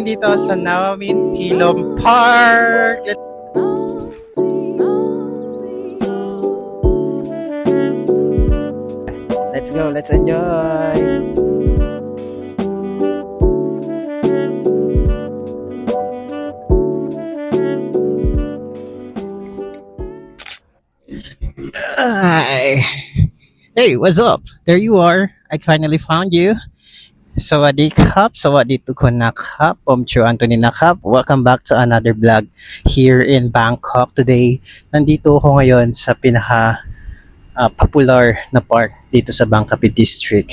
nandito sa Nawamin Pilom Park. Let's go, let's enjoy. Hi. Hey, what's up? There you are. I finally found you. Sawadee Kap, Sawadee Tukunakap, Omchu Anthony Nakap. Welcome back to another vlog here in Bangkok. Today, nandito ako ngayon sa pinaka popular na park dito sa Bangkapi District.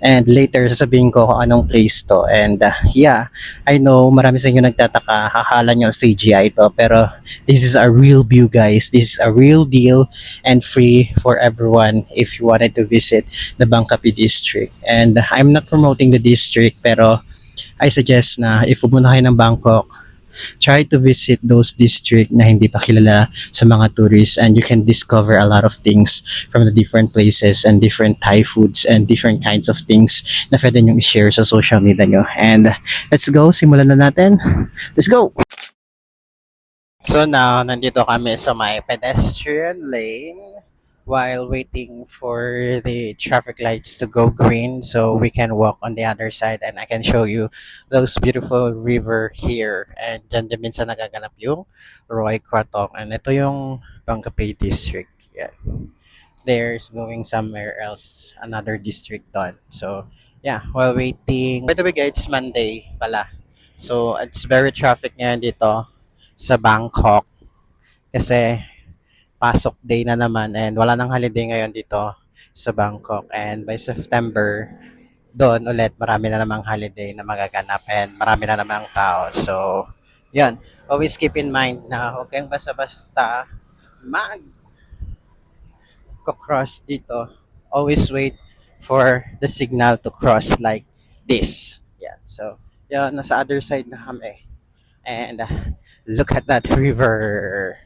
And later, sasabihin ko kung anong place to. And yeah, I know marami sa inyo nagtataka, akala nyo CGI to. Pero this is a real view, guys. This is a real deal and free for everyone if you wanted to visit the Bangkapi District. And I'm not promoting the district, pero I suggest na if pupunta kayo ng Bangkok, try to visit those district na hindi pa kilala sa mga tourists, and you can discover a lot of things from the different places and different Thai foods and different kinds of things na pwede nyo i-share sa social media nyo. And let's go, simulan na natin. Let's go! So now, nandito kami sa may pedestrian lane while waiting for the traffic lights to go green so we can walk on the other side, and I can show you those beautiful river here. And dyan din minsan nagaganap yung Roy Kratong, and ito yung Bangkapi District. Yeah. There's going somewhere else, another district done. So yeah, while waiting. By the way guys, it's Monday pala. So it's very traffic ngayon dito sa Bangkok kasi pasok day na naman and wala nang holiday ngayon dito sa Bangkok, and by September doon ulit marami na namang holiday na magaganap and marami na namang tao. So yan, always keep in mind na huwag kayong basta-basta mag-cross dito. Always wait for the signal to cross like this. Yeah, so yan, nasa other side na kami, and look at that river.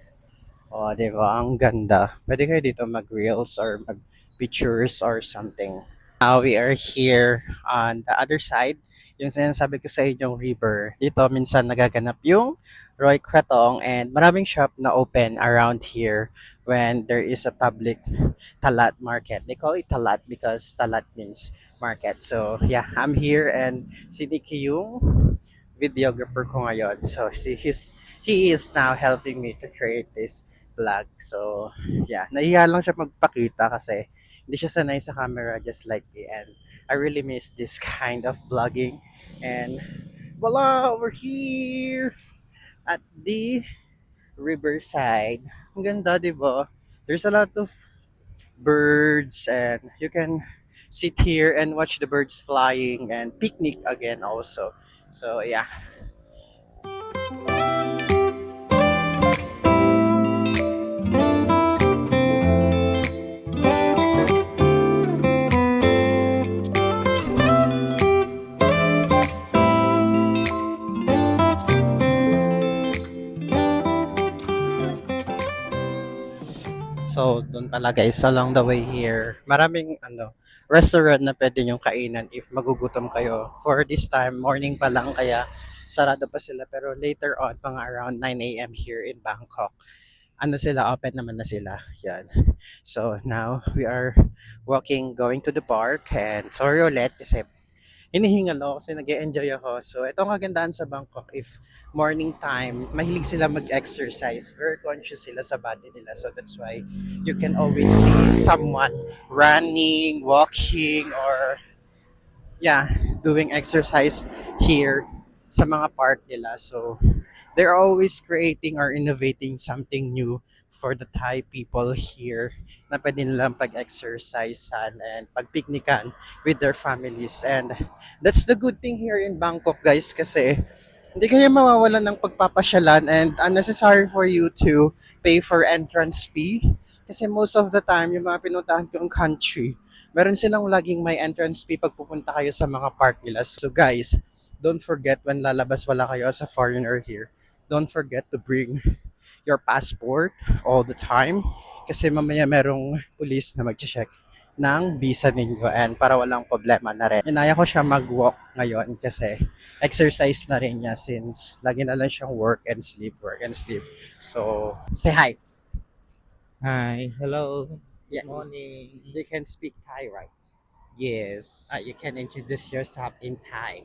Oh, di ba? Ang ganda. Pwede kayo dito mag-reels or mag-pictures or something. Now we are here on the other side. Yung sinasabi ko sa inyong river. Dito minsan nagaganap yung Roy Kratong, and maraming shop na open around here when there is a public talat market. They call it talat because talat means market. So yeah, I'm here and si Nicky yung videographer ko ngayon. So he is now helping me to create this vlog. So, yeah, nahiya lang siya magpakita kasi hindi siya sanay sa camera just like me, and I really miss this kind of vlogging. And voila, over here at the riverside. Ang ganda, di ba? There's a lot of birds and you can sit here and watch the birds flying and picnic again also. So, yeah. So, doon pala guys, along the way here, maraming restaurant na pwede nyong kainan if magugutom kayo. For this time, morning pa lang, kaya sarado pa sila. Pero later on, mga around 9 a.m. here in Bangkok, open naman na sila. Yan. So, now, we are walking, going to the park, and sorry ulit kasi hinihingal ako kasi nag-enjoy ako. So, ito ang kagandahan sa Bangkok. If morning time, mahilig sila mag-exercise. Very conscious sila sa body nila. So, that's why you can always see someone running, walking, or yeah, doing exercise here sa mga park nila. So, they're always creating or innovating something new for the Thai people here na pwede nilang pag-exercisean and pag-picnican with their families. And that's the good thing here in Bangkok, guys, kasi hindi kayo mawawalan ng pagpapasyalan and unnecessary for you to pay for entrance fee. Kasi most of the time, yung mga pinuntahan kong country, meron silang laging may entrance fee pag pupunta kayo sa mga park nila. So guys, don't forget when lalabas wala kayo as a foreigner here, don't forget to bring your passport all the time kasi mamaya merong police na mag-check ng visa ninyo and para walang problema na rin. Inaya ko siya mag-walk ngayon kasi exercise na rin niya since lagi na lang siyang work and sleep, work and sleep. So, say hi. Hi, hello, Yeah, morning. you can speak Thai, right? Yes. You can introduce yourself in Thai.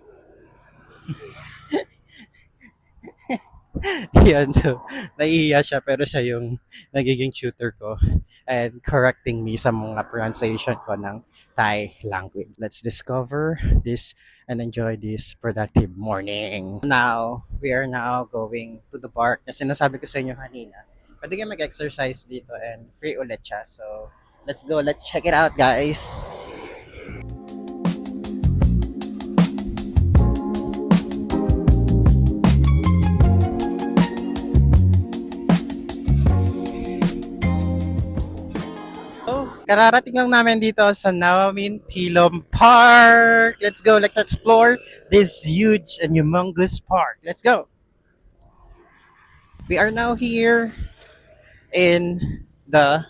Yun, so, naiiya siya pero siya yung nagiging tutor ko and correcting me sa mga pronunciation ko ng Thai language. Let's discover this and enjoy this productive morning. Now, we are now going to the park na sinasabi ko sa inyo kanina. Pwede kayo mag-exercise dito and free ulit siya. So, let's go. Let's check it out, guys. Oh, kararating lang namin dito sa Nawamin Pilom Park. Let's go. Let's explore this huge and humongous park. Let's go. We are now here in the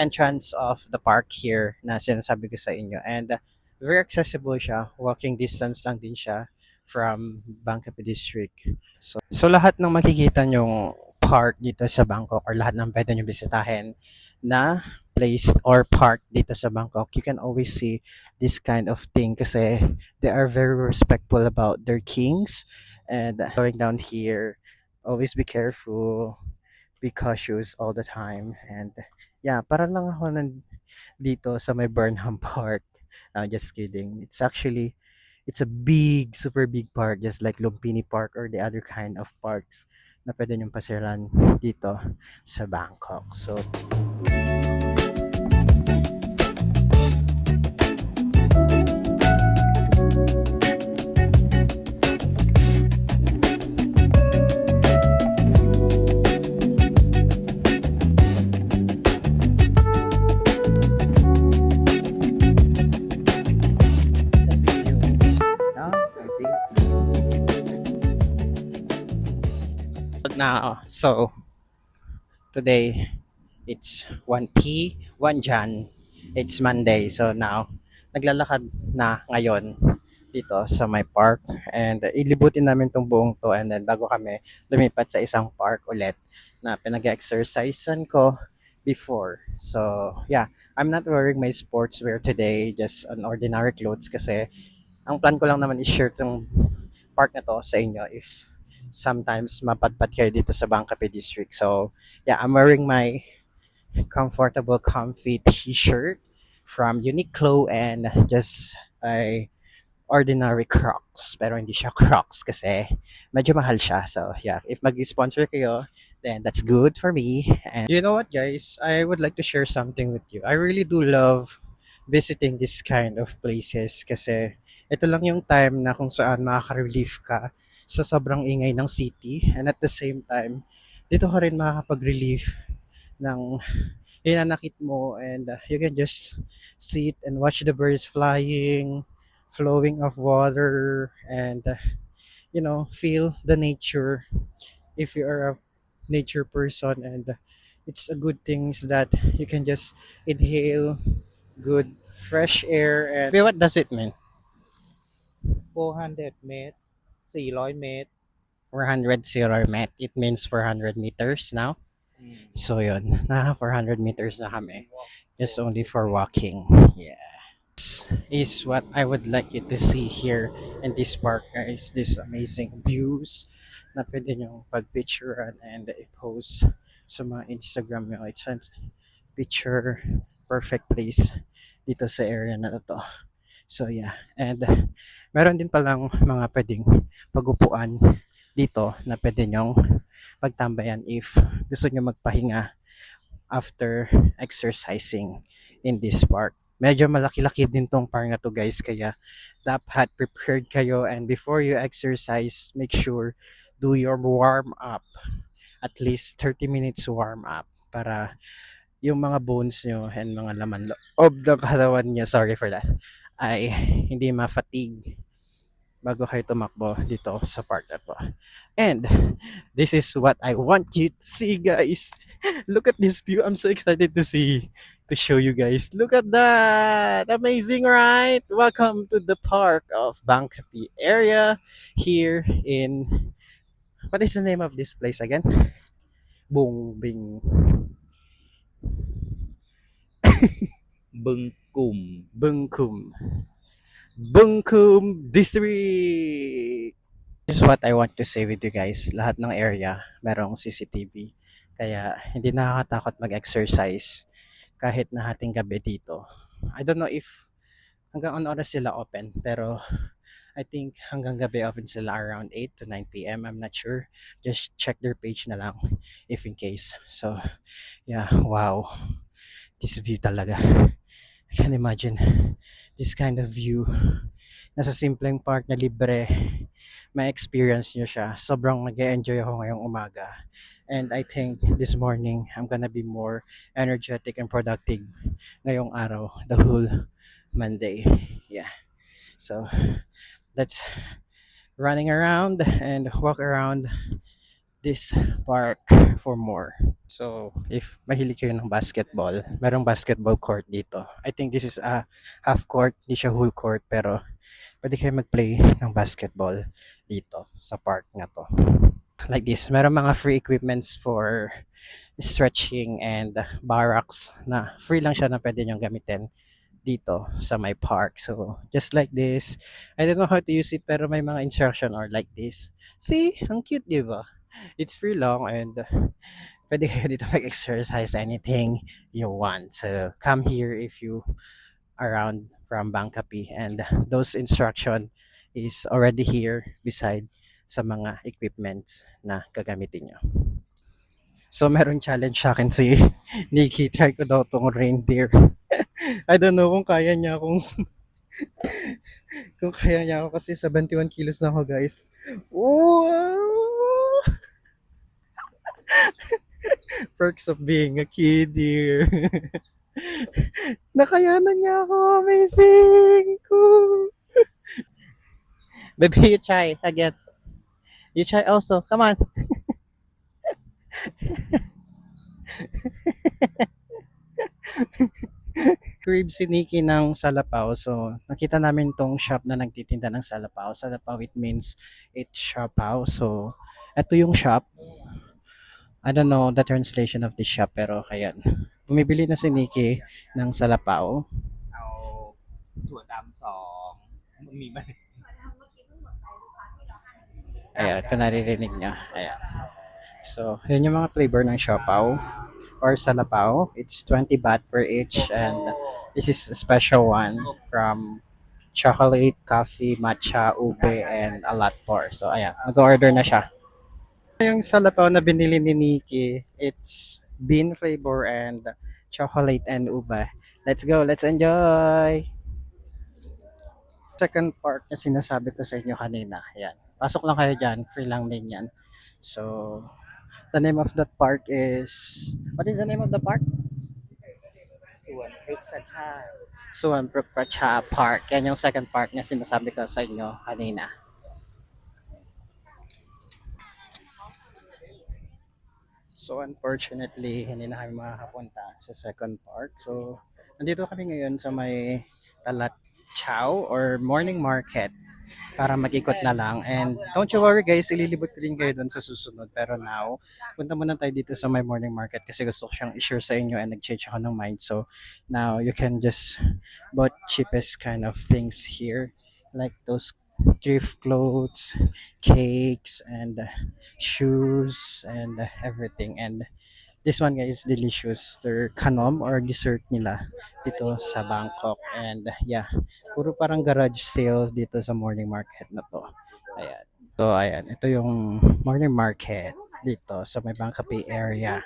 entrance of the park here na sinasabi ko sa inyo. And very accessible siya. Walking distance lang din siya from Bangkapi District. So lahat ng makikita nyong park dito sa Bangkok or lahat ng pwede nyo bisitahin na place or park dito sa Bangkok, you can always see this kind of thing kasi they are very respectful about their kings and going down here, always be careful, be cautious all the time and yeah, para lang ako dito sa may Burnham Park. Just kidding. It's a big, super big park, just like Lumpini Park or the other kind of parks na pwede niyong pasyalan dito sa Bangkok. So, so today it's 1 Jan. It's Monday. So now, naglalakad na ngayon dito sa my park and ilibutin namin tong buong to and then bago kami lumipat sa isang park ulit na pinag-exercisean ko before. So, yeah, I'm not wearing my sportswear today, just an ordinary clothes kasi ang plan ko lang naman is share tong park na to sa inyo if sometimes mapadpad kayo dito sa Bangkapi District. So, yeah, I'm wearing my comfortable, comfy t-shirt from Uniqlo and just a ordinary Crocs. Pero hindi siya Crocs kasi medyo mahal siya. So, yeah, if mag-sponsor kayo, then that's good for me. And you know what, guys? I would like to share something with you. I really do love visiting this kind of places kasi ito lang yung time na kung saan makaka-relief ka sa sobrang ingay ng city and at the same time, dito ka rin makakapag-relief ng hinanakit mo and you can just sit and watch the birds flying, flowing of water and feel the nature if you are a nature person and it's a good things that you can just inhale good fresh air and what does it mean 400 เมตร 400 เมตร 400 zero met it means 400 meters now. So yun, na 400 meters na kami. It's only for walking. Yeah. Is what I would like you to see here in this park, guys. This amazing views na pwede nyo pag-picturean and i-post sa mga Instagram nyo. It's a picture perfect place dito sa area na to. So yeah, and meron din palang mga pwedeng pagupuan dito na pwede nyong pagtambayan if gusto nyo magpahinga after exercising in this park. Medyo malaki-laki din tong park na to, guys, kaya dapat prepared kayo and before you exercise, make sure do your warm up. At least 30 minutes warm up para yung mga bones nyo and mga laman loob ng katawan niya, sorry for that, ay hindi ma-fatigue bago kayo tumakbo dito sa park na to. And this is what I want you to see, guys. Look at this view. I'm so excited to show you guys. Look at that. Amazing, right? Welcome to the park of Bangkapi area here in, what is the name of this place again? Bungbing. Bengkum. Bungkum. Bungkum District. This is what I want to say with you guys. Lahat ng area merong CCTV. Kaya hindi nakakatakot mag-exercise kahit na hating gabi dito. I don't know if hanggang ano oras sila open, pero I think hanggang gabi open sila around 8 to 9 p.m. I'm not sure. Just check their page na lang if in case. So, yeah, wow. This view talaga. I can imagine this kind of view. Nasa simpleng park na libre. May experience nyo siya. Sobrang nag-enjoy ako ngayong umaga. And I think this morning, I'm gonna be more energetic and productive ngayong araw, the whole Monday. Yeah. So, let's running around and walk around this park for more. So, if mahilig kayo ng basketball, merong basketball court dito. I think this is a half court, hindi siya whole court, pero pwede kayo mag-play ng basketball dito sa park na to. Like this, meron mga free equipments for stretching and barracks na free lang siya na pwede nyo gamitin dito sa my park. So, just like this. I don't know how to use it pero may mga instruction or like this. See? Ang cute, di ba? It's free long and pwede kayo dito mag-exercise anything you want. So, come here if you around from Bangkapi and those instruction is already here beside sa mga equipments na gagamitin nyo. So, meron challenge sa akin si Nikki. Try ko daw tong reindeer. I don't know kung kaya niya kung kaya niya ako kasi 71 kilos na ako, guys. Wow! Perks of being a kid here. Nakayanan niya ako. Amazing! Cool! Baby, you try again. You try also. Come on. Crib si Nikki ng Salapaw. So, nakita namin tong shop na nagtitinda ng Salapaw. Salapaw, it means it's Shapaw. So, ito yung shop. I don't know the translation of the shop, pero ayan. Bumibili na si Nikki ng Salapaw. เอาถั่วดำ2มันมีไหม Ayan, kung naririnig niya. Ayan. So, yun yung mga flavor ng Siopaw or Salapaw. It's 20 baht per each and this is a special one from chocolate, coffee, matcha, ube, and a lot more. So, ayan. Mag-order na siya. Yung Salapaw na binili ni Nikki, it's bean flavor and chocolate and ube. Let's go. Let's enjoy! Second part na sinasabi ko sa inyo kanina. Ayan. Pasok lang kayo dyan. Free lang din yan. So, the name of that park is... What is the name of the park? ส่วนพฤกษชาติ Suwan Pracha Park. Yan yung second park na sinasabi ko sa inyo kanina. So, unfortunately, hindi na kami makakapunta sa second park. So, nandito kami ngayon sa may Talat Chow or morning market para mag-ikot na lang. And don't you worry guys, ililibot ko din kayo doon sa susunod. Pero now, punta muna tayo dito sa my morning market kasi gusto ko siyang i-share sa inyo and nag-change ako ng mind. So now, you can just bought cheapest kind of things here. Like those thrift clothes, cakes, and shoes, and everything. And this one guys, delicious. Their kanom or dessert nila dito sa Bangkok. And yeah, puro parang garage sales dito sa morning market na to. Ayan. So ayan, ito yung morning market dito sa may Bangkapi area.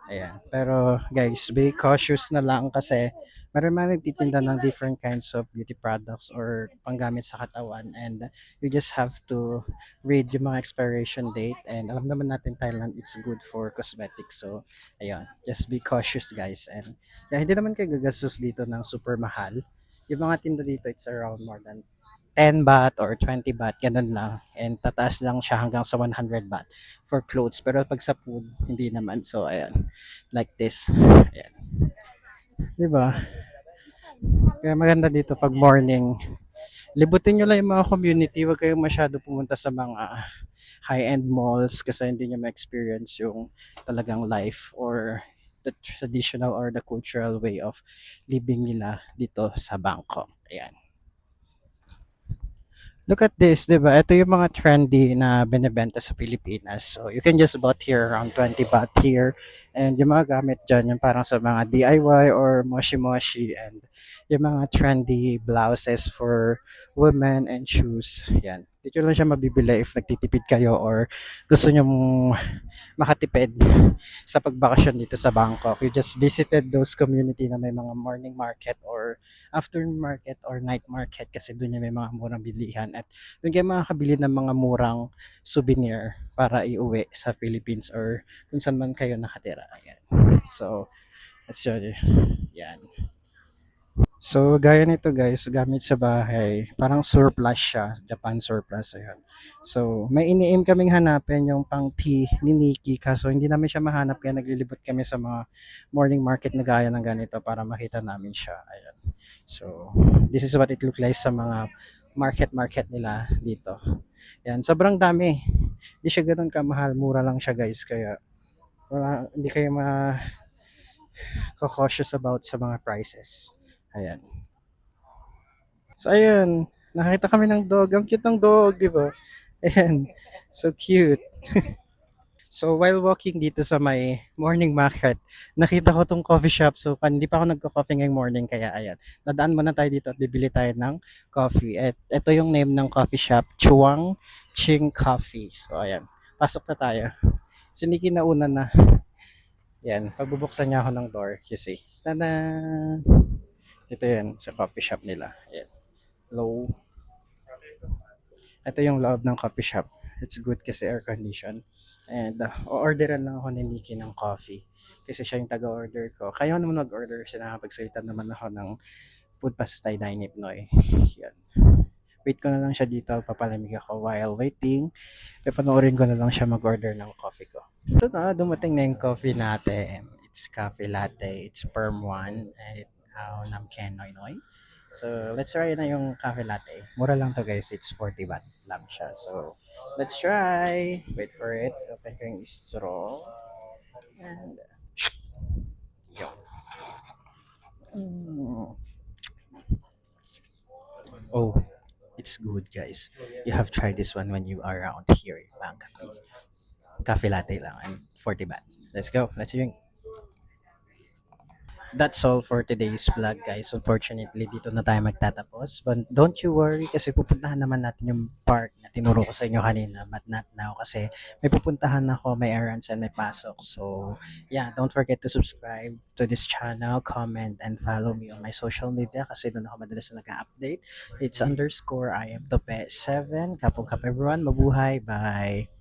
Ayan. Pero guys, be cautious na lang kasi meron man nagtitinda ng different kinds of beauty products or panggamit sa katawan and you just have to read yung mga expiration date and alam naman natin Thailand it's good for cosmetics. So ayun, just be cautious guys and kaya hindi naman kayo gagastos dito ng super mahal. Yung mga tinda dito it's around more than 10 baht or 20 baht, ganun lang. And tataas lang siya hanggang sa 100 baht for clothes. Pero pag sa food, hindi naman. So, ayan. Like this. Ayan. Diba? Kaya maganda dito pag morning. Libutin nyo lang yung mga community. Huwag kayong masyado pumunta sa mga high-end malls kasi hindi nyo ma-experience yung talagang life or the traditional or the cultural way of living nila dito sa Bangkok. Ayan. Look at this, 'di ba? Ito yung mga trendy na binebenta sa Pilipinas. So, you can just bought here around 20 baht here. And yung mga gamit dyan, yung parang sa mga DIY or moshi-moshi and yung mga trendy blouses for women and shoes. Yan. Dito lang siya mabibili if nagtitipid kayo or gusto nyo makatipid sa pagbakasyon dito sa Bangkok. You just visited those community na may mga morning market or afternoon market or night market kasi doon yung may mga murang bilihan at doon kayo makakabili ng mga murang souvenir para iuwi sa Philippines or kung saan man kayo nakatira. Ayan. So, let's show you. Yan. So, gaya nito guys, gamit sa bahay, parang surplus siya, Japan surplus, ayan. So, may ini-aim kaming hanapin yung pang tea ni Nikki, kaso hindi namin siya mahanap kaya naglilibot kami sa mga morning market na gaya ng ganito para makita namin siya, ayan. So, this is what it look like sa mga market nila dito. Yan, sobrang dami. Hindi siya ganoon kamahal, mura lang siya guys, kaya hindi kayo cautious about sa mga prices. Ayan. So, ayun. Nakita kami ng dog. Ang cute ng dog, di ba? Ayan. So cute. So, while walking dito sa may morning market, nakita ko tong coffee shop. So, hindi pa ako nagko-coffee ngayong morning. Kaya, ayan. Nadaan muna tayo dito at bibili tayo ng coffee. At ito yung name ng coffee shop. Chuang Ching Coffee. So, ayan. Pasok na tayo. Siniki na una na. Yan. Pagbubuksan niya ako ng door. You see. Tada! Ito yan. Sa coffee shop nila. Ayan. Low. Ito yung loob ng coffee shop. It's good kasi air condition. And o-orderan lang ako ni Nikki ng coffee. Kasi siya yung taga-order ko. Kaya naman mag-order siya, nakapagsalita naman ako ng food pastay Dinip Noy. Yan. Wait ko na lang siya dito, papalamig ako while waiting. Papanoorin ko na lang siya mag-order ng coffee ko. Ito na, dumating na yung coffee natin. It's coffee latte, it's perm one, at nam ken noy noy. So, let's try na yung cafe latte. Mura lang to guys. It's 40 baht lang siya. So, let's try. Wait for it. Open ko yung straw. And, yun. Mm. Oh, it's good guys. You have tried this one when you are around here in Bangkok. Cafe latte lang and 40 baht. Let's go. Let's drink. That's all for today's vlog guys. Unfortunately, dito na tayo magtatapos. But don't you worry kasi pupuntahan naman natin yung park na tinuro ko sa inyo kanina but not now kasi may pupuntahan ako, may errands and may pasok. So, yeah, don't forget to subscribe to this channel, comment, and follow me on my social media kasi doon ako madalas na nag-update. It's _I am Tope7. Kapong kap everyone. Mabuhay. Bye!